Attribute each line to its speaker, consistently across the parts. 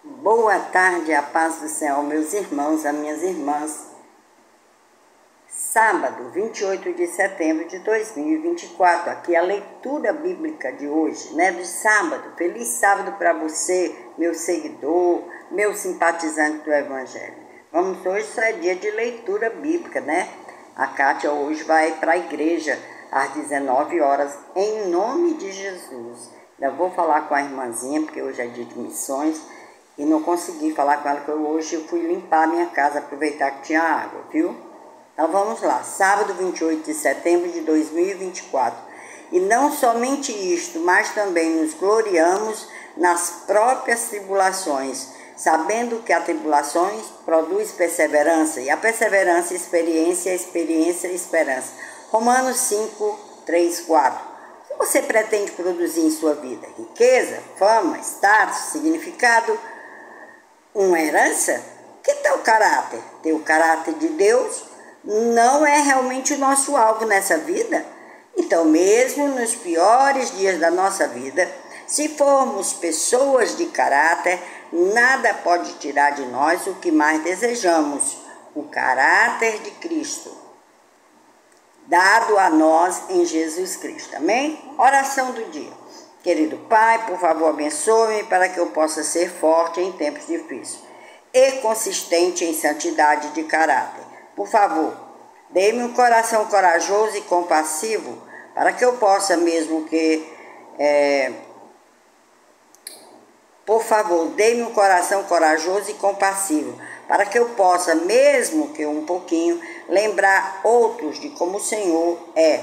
Speaker 1: Boa tarde, a paz do Senhor, meus irmãos, as minhas irmãs. Sábado, 28 de setembro de 2024, aqui a leitura bíblica de hoje, de sábado. Feliz sábado para você, meu seguidor, meu simpatizante do Evangelho. Hoje só é dia de leitura bíblica, A Kátia hoje vai para a igreja às 19 horas, em nome de Jesus. Eu vou falar com a irmãzinha, porque hoje é dia de missões, e não consegui falar com ela, porque hoje eu fui limpar a minha casa, aproveitar que tinha água, viu? Então vamos lá, sábado 28 de setembro de 2024. E não somente isto, mas também nos gloriamos nas próprias tribulações, sabendo que a tribulações produz perseverança, e a perseverança, experiência, a experiência, esperança. Romanos 5, 3, 4. O que você pretende produzir em sua vida? Riqueza, fama, status, significado, uma herança? Que tal caráter? Ter o caráter de Deus não é realmente o nosso alvo nessa vida? Então, mesmo nos piores dias da nossa vida, se formos pessoas de caráter, nada pode tirar de nós o que mais desejamos, o caráter de Cristo, dado a nós em Jesus Cristo. Amém? Oração do dia. Querido Pai, por favor, abençoe-me para que eu possa ser forte em tempos difíceis e consistente em santidade de caráter. Por favor, dê-me um coração corajoso e compassivo para que eu possa, Por favor, dê-me um coração corajoso e compassivo para que eu possa, mesmo que um pouquinho, lembrar outros de como o Senhor é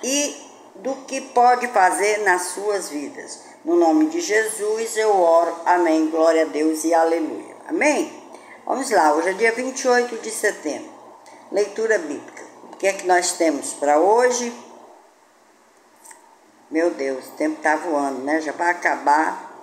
Speaker 1: e do que pode fazer nas suas vidas. No nome de Jesus eu oro. Amém. Glória a Deus e aleluia. Amém? Vamos lá, hoje é dia 28 de setembro. Leitura bíblica. O que é que nós temos para hoje? Meu Deus, o tempo está voando, Já vai acabar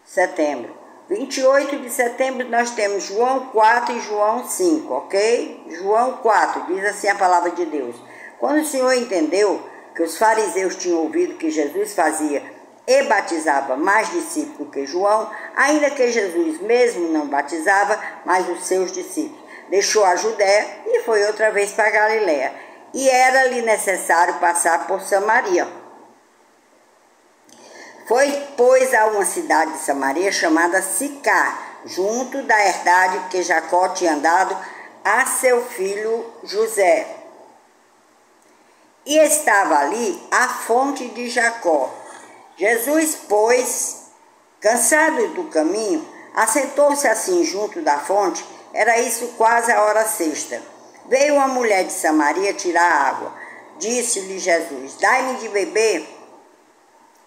Speaker 1: setembro. 28 de setembro nós temos João 4 e João 5, ok? João 4, diz assim a palavra de Deus. Quando o Senhor entendeu que os fariseus tinham ouvido que Jesus fazia e batizava mais discípulos que João, ainda que Jesus mesmo não batizava, mas os seus discípulos, deixou a Judéia e foi outra vez para Galiléia. E era-lhe necessário passar por Samaria. Foi, pois, a uma cidade de Samaria chamada Sicar, junto da herdade que Jacó tinha dado a seu filho José. E estava ali a fonte de Jacó. Jesus, pois, cansado do caminho, assentou-se assim junto da fonte. Era isso quase a hora sexta. Veio uma mulher de Samaria tirar água. Disse-lhe Jesus: dai-me de beber,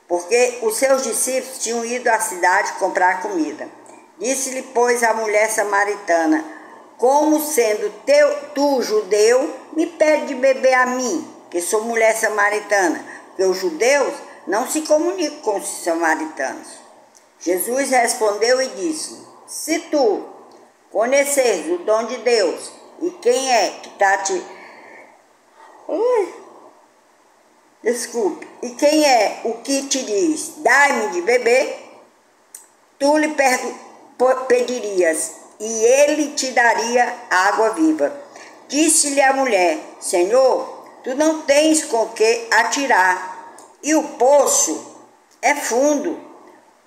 Speaker 1: porque os seus discípulos tinham ido à cidade comprar comida. Disse-lhe, pois, a mulher samaritana: como sendo tu judeu, me pede de beber a mim, que sou mulher samaritana? Porque os judeus não se comunicam com os samaritanos. Jesus respondeu e disse: se tu conheceres o dom de Deus e quem é que está te... E quem é o que te diz, dai-me de beber, tu lhe pedirias e ele te daria água viva. Disse-lhe a mulher: Senhor, tu não tens com que atirar, e o poço é fundo.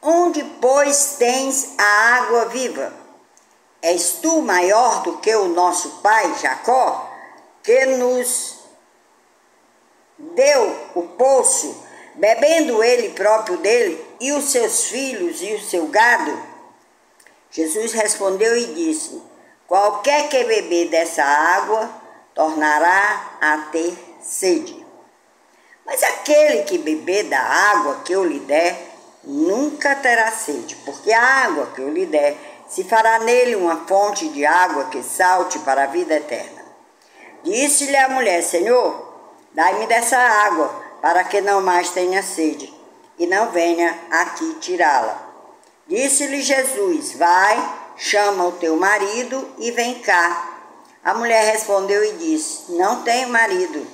Speaker 1: Onde, pois, tens a água viva? És tu maior do que o nosso pai Jacó, que nos deu o poço, bebendo ele próprio dele, e os seus filhos e o seu gado? Jesus respondeu e disse: qualquer que beber dessa água tornará a ter sede. Mas aquele que beber da água que eu lhe der, nunca terá sede, porque a água que eu lhe der se fará nele uma fonte de água que salte para a vida eterna. Disse-lhe a mulher: Senhor, dai-me dessa água, para que não mais tenha sede, e não venha aqui tirá-la. Disse-lhe Jesus: vai, chama o teu marido e vem cá. A mulher respondeu e disse: não tenho marido.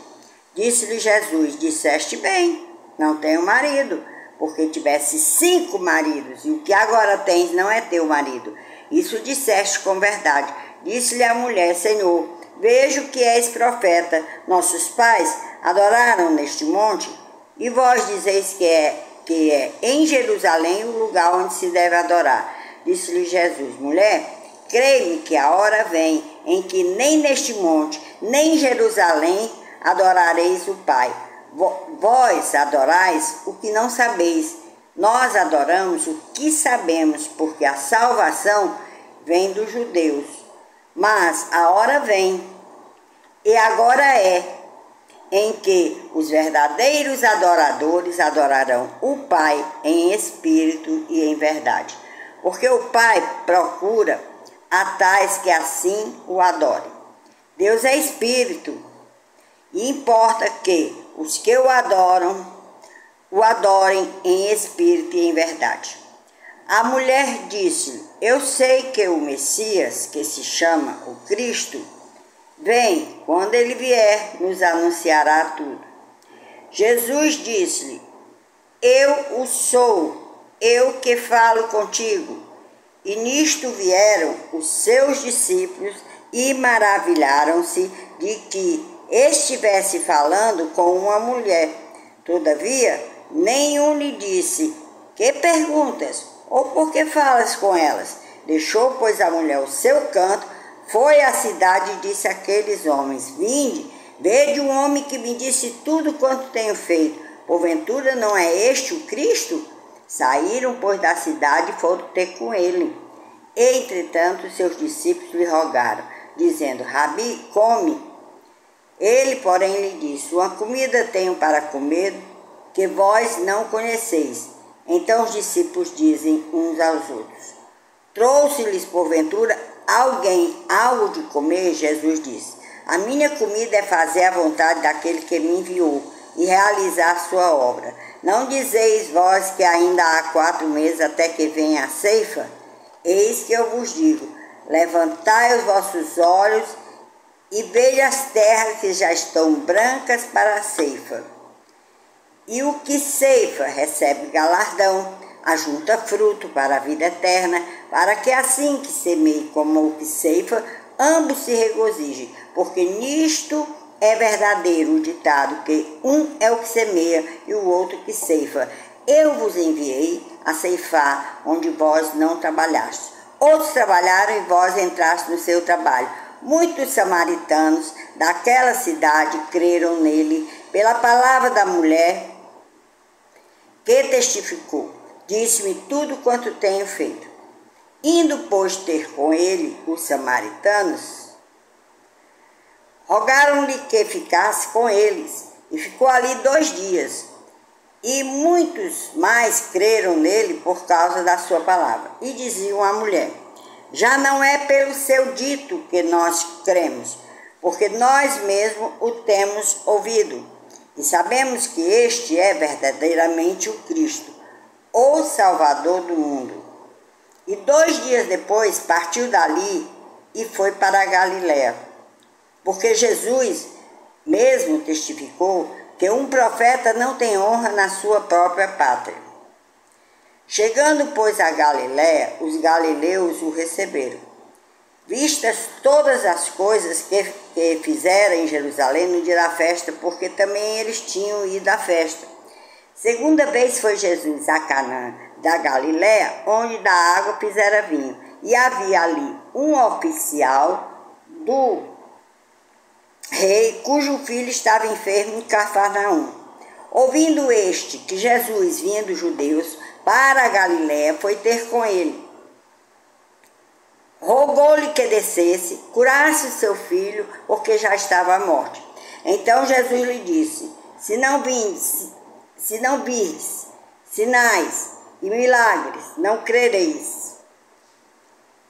Speaker 1: Disse-lhe Jesus: disseste bem, não tenho marido, porque tivesse 5 maridos, e o que agora tens não é teu marido. Isso disseste com verdade. Disse-lhe a mulher: Senhor, vejo que és profeta. Nossos pais adoraram neste monte, e vós dizeis que é em Jerusalém o lugar onde se deve adorar. Disse-lhe Jesus: Mulher, creio-me que a hora vem em que nem neste monte, nem em Jerusalém adorareis o Pai. Vós adorais o que não sabeis. Nós adoramos o que sabemos, porque a salvação vem dos judeus. Mas a hora vem, e agora é, em que os verdadeiros adoradores adorarão o Pai em espírito e em verdade. Porque o Pai procura a tais que assim o adorem. Deus é espírito, e importa que os que o adorem em espírito e em verdade. A mulher disse: Eu sei que o Messias, que se chama o Cristo, vem. Quando ele vier, nos anunciará tudo. Jesus disse-lhe: Eu o sou, eu que falo contigo. E nisto vieram os seus discípulos e maravilharam-se de que estivesse falando com uma mulher. Todavia, nenhum lhe disse: Que perguntas? Ou por que falas com elas? Deixou, pois, a mulher o seu canto, foi à cidade e disse àqueles homens: Vinde, vede um homem que me disse tudo quanto tenho feito. Porventura não é este o Cristo? Saíram, pois, da cidade e foram ter com ele. Entretanto, seus discípulos lhe rogaram, dizendo: Rabi, come. Ele, porém, lhe disse: Uma comida tenho para comer, que vós não conheceis. Então os discípulos dizem uns aos outros: Trouxe-lhes, porventura, alguém algo de comer? Jesus disse: A minha comida é fazer a vontade daquele que me enviou e realizar sua obra. Não dizeis vós que ainda há 4 meses até que venha a ceifa? Eis que eu vos digo: levantai os vossos olhos e vede as terras que já estão brancas para a ceifa. E o que ceifa recebe galardão, ajunta fruto para a vida eterna, para que assim que semeie como o que ceifa, ambos se regozijem, porque nisto é verdadeiro o ditado, que um é o que semeia e o outro que ceifa. Eu vos enviei a ceifar onde vós não trabalhastes. Outros trabalharam e vós entrastes no seu trabalho. Muitos samaritanos daquela cidade creram nele pela palavra da mulher que testificou. Disse-me tudo quanto tenho feito. Indo, pois, ter com ele os samaritanos, rogaram-lhe que ficasse com eles, e ficou ali 2 dias. E muitos mais creram nele por causa da sua palavra. E diziam à mulher: Já não é pelo seu dito que nós cremos, porque nós mesmos o temos ouvido. E sabemos que este é verdadeiramente o Cristo, o Salvador do mundo. E 2 dias depois partiu dali e foi para a Galiléia, porque Jesus mesmo testificou que um profeta não tem honra na sua própria pátria. Chegando, pois, a Galiléia, os galileus o receberam. Vistas todas as coisas que fizera em Jerusalém no dia da festa, porque também eles tinham ido à festa. Segunda vez foi Jesus a Canaã da Galiléia, onde da água fizera vinho. E havia ali um oficial do rei, cujo filho estava enfermo em Cafarnaum. Ouvindo este que Jesus vinha dos judeus para a Galiléia, foi ter com ele. Rogou-lhe que descesse, curasse o seu filho, porque já estava à morte. Então Jesus lhe disse: Se não virdes sinais e milagres, não crereis.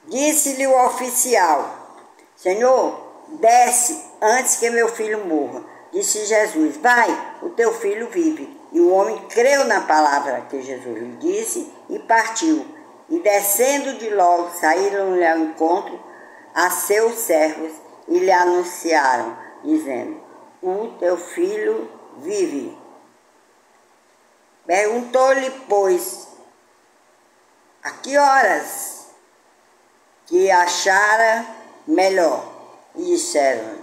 Speaker 1: Disse-lhe o oficial: Senhor, desce antes que meu filho morra. Disse Jesus: Vai, o teu filho vive. E o homem creu na palavra que Jesus lhe disse e partiu. E descendo de logo, saíram-lhe ao encontro a seus servos e lhe anunciaram, dizendo: O teu filho vive. Perguntou-lhe, pois, a que horas que achara melhor? E disseram: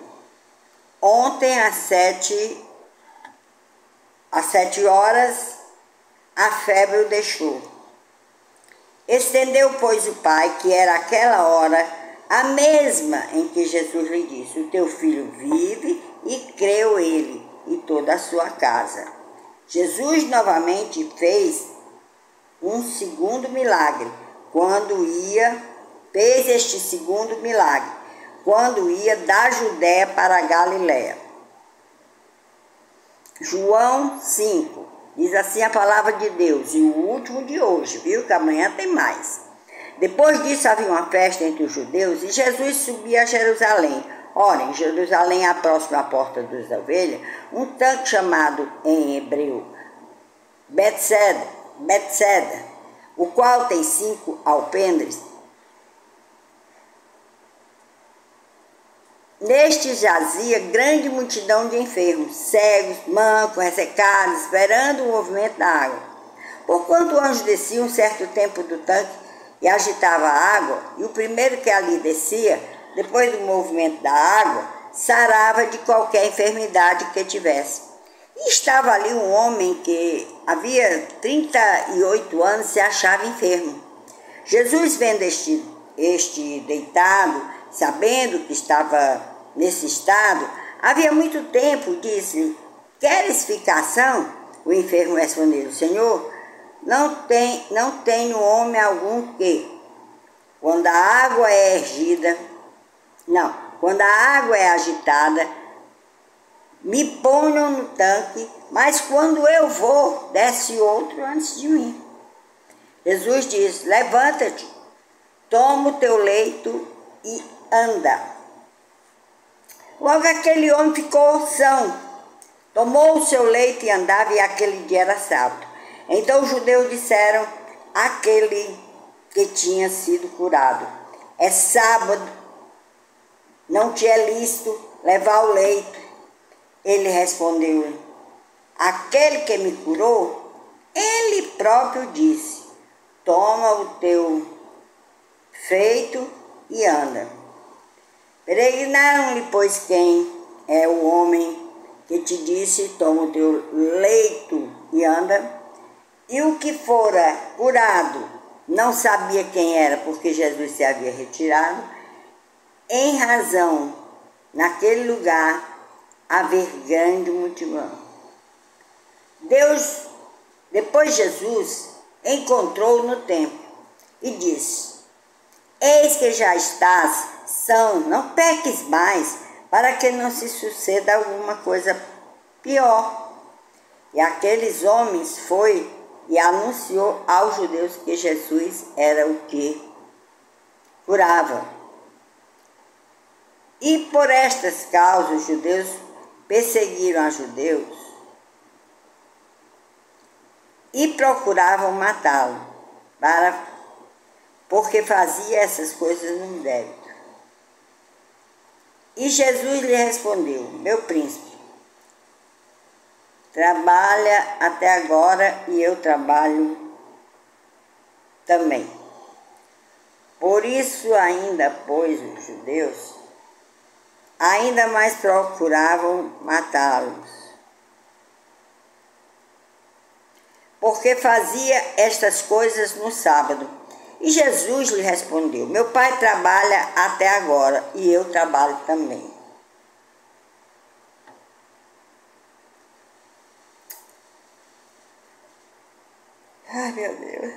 Speaker 1: ontem às 7 horas a febre o deixou. Estendeu, pois, o pai, que era aquela hora, a mesma em que Jesus lhe disse: o teu filho vive, e creu ele e toda a sua casa. Jesus novamente fez um segundo milagre, fez este segundo milagre, quando ia da Judéia para a Galiléia. João 5, diz assim a palavra de Deus, e o último de hoje, viu, que amanhã tem mais. Depois disso havia uma festa entre os judeus, e Jesus subia a Jerusalém. Ora, em Jerusalém, próximo à porta das ovelhas, um tanque chamado em hebreu Betseda, o qual tem 5 alpendres. Neste jazia grande multidão de enfermos, cegos, mancos, ressecados, esperando o movimento da água. Porquanto o anjo descia um certo tempo do tanque e agitava a água, e o primeiro que ali descia, depois do movimento da água, sarava de qualquer enfermidade que tivesse. E estava ali um homem que havia 38 anos se achava enfermo. Jesus, vendo este deitado, sabendo que estava nesse estado, havia muito tempo, disse-lhe: queres ficação? O enfermo respondeu: Senhor, não tenho homem algum que, quando a água é agitada, me ponham no tanque, mas quando eu vou, desce outro antes de mim. Jesus disse: levanta-te, toma o teu leito e anda. Logo aquele homem ficou são, tomou o seu leito e andava, e aquele dia era sábado. Então os judeus disseram àquele que tinha sido curado: é sábado, não te é lícito levar o leito. Ele respondeu: aquele que me curou, ele próprio disse: toma o teu feito e anda. Peregrinaram-lhe, pois, quem é o homem que te disse: toma o teu leito e anda. E o que fora curado não sabia quem era, porque Jesus se havia retirado, em razão, naquele lugar, haver grande multidão. Depois Jesus encontrou no templo e disse: eis que já estás são, não peques mais, para que não se suceda alguma coisa pior. E aqueles homens foi e anunciou aos judeus que Jesus era o que curava. E por estas causas os judeus perseguiram os judeus e procuravam matá-lo, porque fazia essas coisas no débito. E Jesus lhe respondeu: meu príncipe, trabalha até agora e eu trabalho também. Por isso ainda, pois, os judeus ainda mais procuravam matá-los, porque fazia estas coisas no sábado. E Jesus lhe respondeu: meu pai trabalha até agora e eu trabalho também. Ai, meu Deus.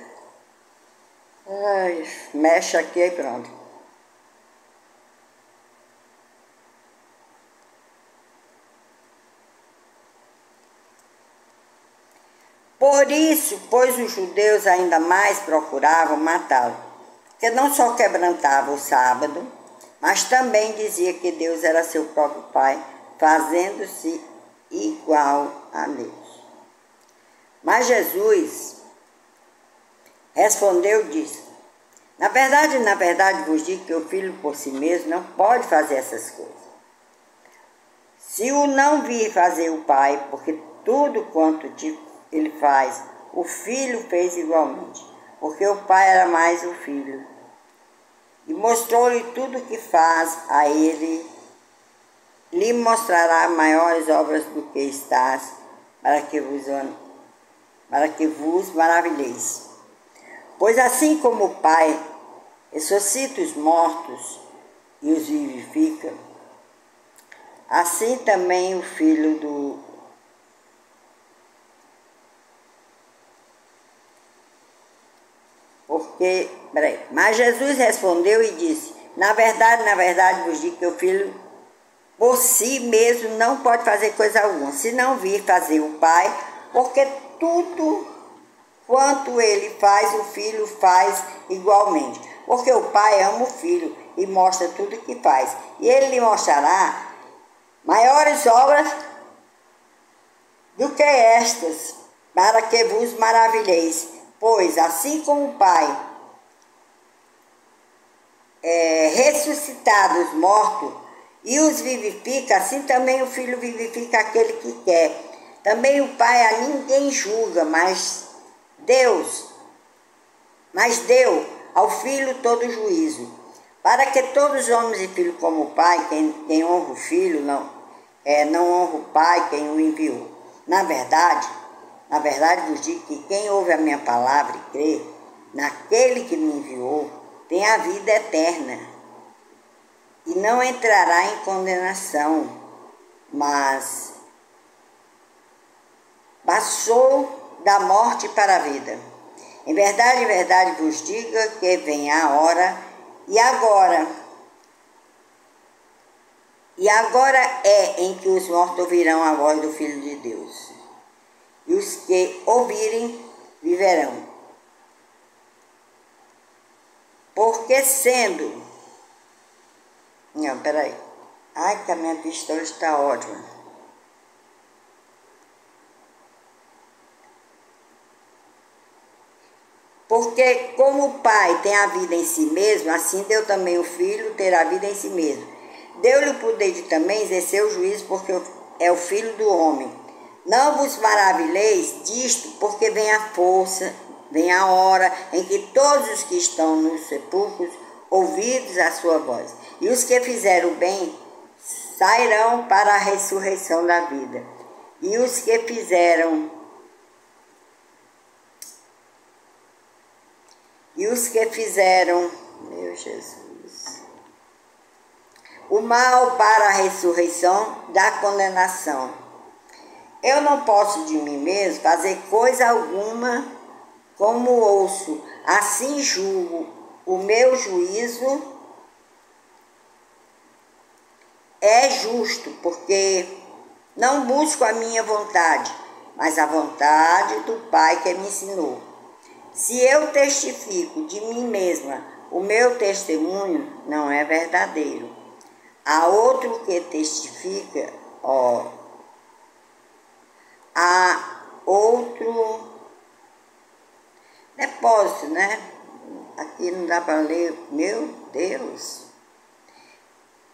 Speaker 1: Ai, mexe aqui e pronto. Por isso, pois os judeus ainda mais procuravam matá-lo, que não só quebrantava o sábado, mas também dizia que Deus era seu próprio Pai, fazendo-se igual a Deus. Mas Jesus respondeu e disse: na verdade vos digo que o filho por si mesmo não pode fazer essas coisas, se o não vir fazer o Pai, porque tudo quanto ele faz, o filho fez igualmente, porque o pai era mais o filho. E mostrou-lhe tudo o que faz a ele, lhe mostrará maiores obras do que estás, para que vos maravilheis. Pois assim como o Pai ressuscita os mortos e os vivifica, assim também o Filho do... Mas Jesus respondeu e disse, na verdade vos digo que o Filho por si mesmo não pode fazer coisa alguma, se não vir fazer o Pai, porque tudo quanto ele faz, o Filho faz igualmente. Porque o Pai ama o Filho e mostra tudo o que faz. E ele lhe mostrará maiores obras do que estas, para que vos maravilheis. Pois assim como o Pai ressuscita os mortos e os vivifica, assim também o Filho vivifica aquele que quer. Também o Pai a ninguém julga, mas deu ao Filho todo juízo, para que todos os homens e filhos como o Pai, quem honra o Filho, não honra o Pai, quem o enviou. Na verdade vos digo que quem ouve a minha palavra e crê naquele que me enviou, tem a vida eterna, e não entrará em condenação, mas passou da morte para a vida. Em verdade vos digo que vem a hora, e agora é em que os mortos ouvirão a voz do Filho de Deus. E os que ouvirem viverão. Porque sendo... Não, peraí. Ai, que a minha vista hoje está ótima. Porque como o Pai tem a vida em si mesmo, assim deu também o Filho ter a vida em si mesmo. Deu-lhe o poder de também exercer o juízo, porque é o Filho do homem. Não vos maravilheis disto, porque vem a força, vem a hora em que todos os que estão nos sepulcros ouvidos a sua voz. E os que fizeram o bem sairão para a ressurreição da vida. E os que fizeram meu Jesus, o mal para a ressurreição da condenação. Eu não posso de mim mesmo fazer coisa alguma como ouço, assim julgo. O meu juízo é justo, porque não busco a minha vontade, mas a vontade do Pai que me ensinou. Se eu testifico de mim mesma, o meu testemunho não é verdadeiro. Há outro que testifica, há outro depósito, né? Aqui não dá para ler, meu Deus.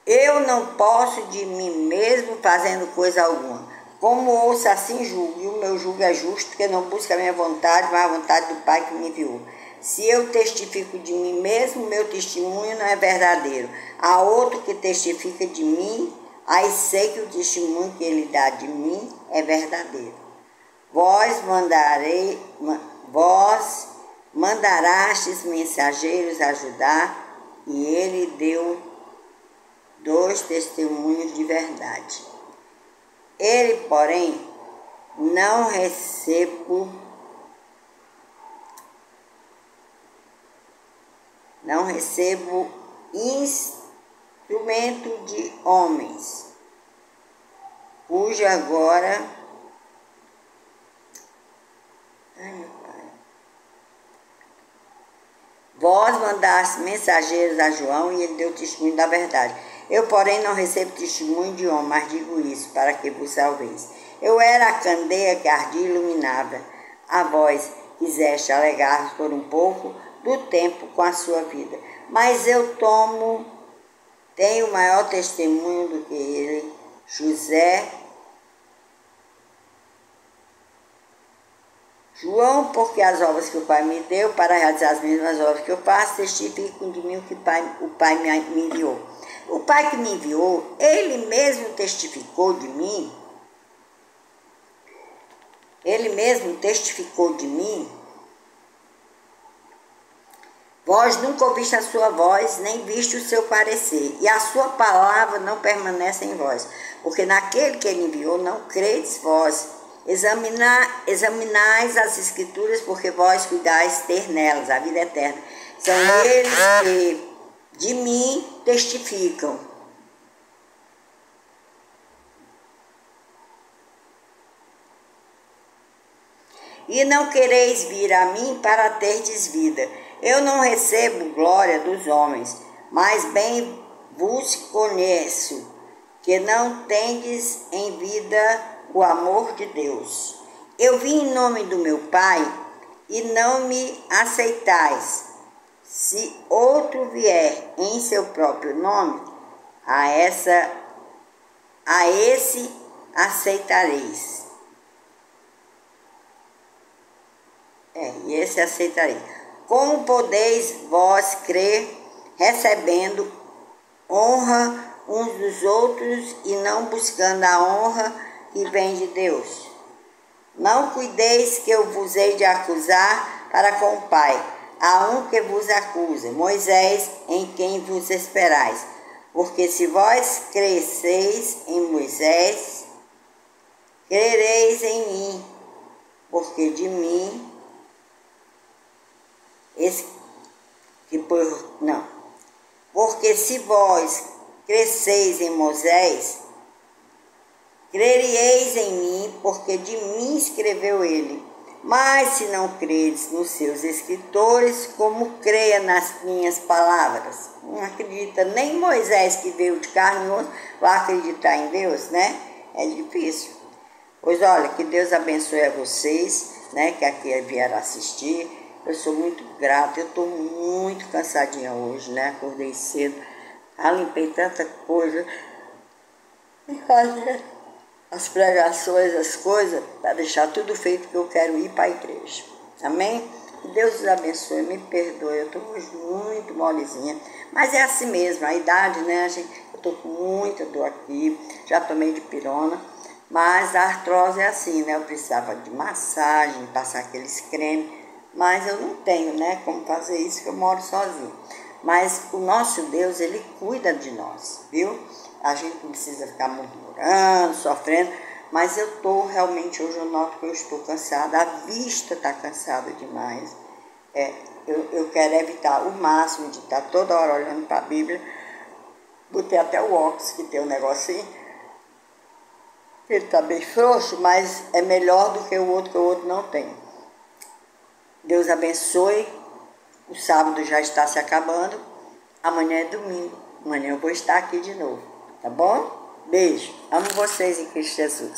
Speaker 1: Eu não posso de mim mesmo fazendo coisa alguma. Como ouço, assim julgo, e o meu julgo é justo, porque não busca a minha vontade, mas a vontade do Pai que me enviou. Se eu testifico de mim mesmo, meu testemunho não é verdadeiro. Há outro que testifica de mim, aí sei que o testemunho que ele dá de mim é verdadeiro. Vós mandarastes mensageiros ajudar, e ele deu 2 testemunhos de verdade. Ele, porém, não recebo instrumento de homens, cujo agora... Ai, meu Pai. Vós mandaste mensageiros a João, e ele deu testemunho da verdade. Eu, porém, não recebo testemunho de homem, mas digo isso, para que vos salveis. Eu era a candeia que ardia e iluminava. A vós quiseste alegar por um pouco do tempo com a sua vida. Mas eu tenho maior testemunho do que ele. João, porque as obras que o Pai me deu, para realizar as mesmas obras que eu faço, testificam de mim o que o Pai me enviou. O Pai que me enviou, Ele mesmo testificou de mim. Ele mesmo testificou de mim. Vós nunca ouviste a sua voz, nem viste o seu parecer, e a sua palavra não permanece em vós, porque naquele que ele enviou não credes vós. Examinais as Escrituras, porque vós cuidais ter nelas a vida eterna. São eles que de mim testificam. E não quereis vir a mim para terdes vida. Eu não recebo glória dos homens, mas bem vos conheço, que não tendes em vida o amor de Deus. Eu vim em nome do meu Pai, e não me aceitais. Se outro vier em seu próprio nome, a esse aceitareis. E esse aceitarei. Como podeis vós crer, recebendo honra uns dos outros e não buscando a honra que vem de Deus? Não cuideis que eu vos hei de acusar para com o Pai. Há um que vos acusa, Moisés, em quem vos esperais. Porque se vós cresceis em Moisés, crereis em mim, porque de mim porque se vós cresceis em Moisés, crereis em mim, porque de mim escreveu ele. Mas se não credes nos seus escritores, como creia nas minhas palavras? Não acredita nem Moisés, que veio de carne e osso, vai acreditar em Deus, né? É difícil. Pois olha, que Deus abençoe a vocês, né, que aqui vieram assistir. Eu sou muito grata, eu estou muito cansadinha hoje, né? Acordei cedo, limpei tanta coisa, e fazer as pregações, as coisas, para deixar tudo feito, que eu quero ir para a igreja. Amém? Que Deus os abençoe, me perdoe, eu estou hoje muito molezinha, mas é assim mesmo, a idade, né, gente? Eu estou com muita dor aqui, já tomei de pirona, mas a artrose é assim, né? Eu precisava de massagem, passar aqueles cremes, mas eu não tenho, né, como fazer isso, que eu moro sozinho. Mas o nosso Deus, Ele cuida de nós, viu? A gente não precisa ficar murmurando, sofrendo, mas eu estou realmente, hoje eu noto que eu estou cansada, a vista está cansada demais. Eu quero evitar o máximo de estar toda hora olhando para a Bíblia. Botei até o óculos, que tem um negocinho, ele está bem frouxo, mas é melhor do que o outro não tem. Deus abençoe. O sábado já está se acabando. Amanhã é domingo. Amanhã eu vou estar aqui de novo. Tá bom? Beijo. Amo vocês em Cristo Jesus.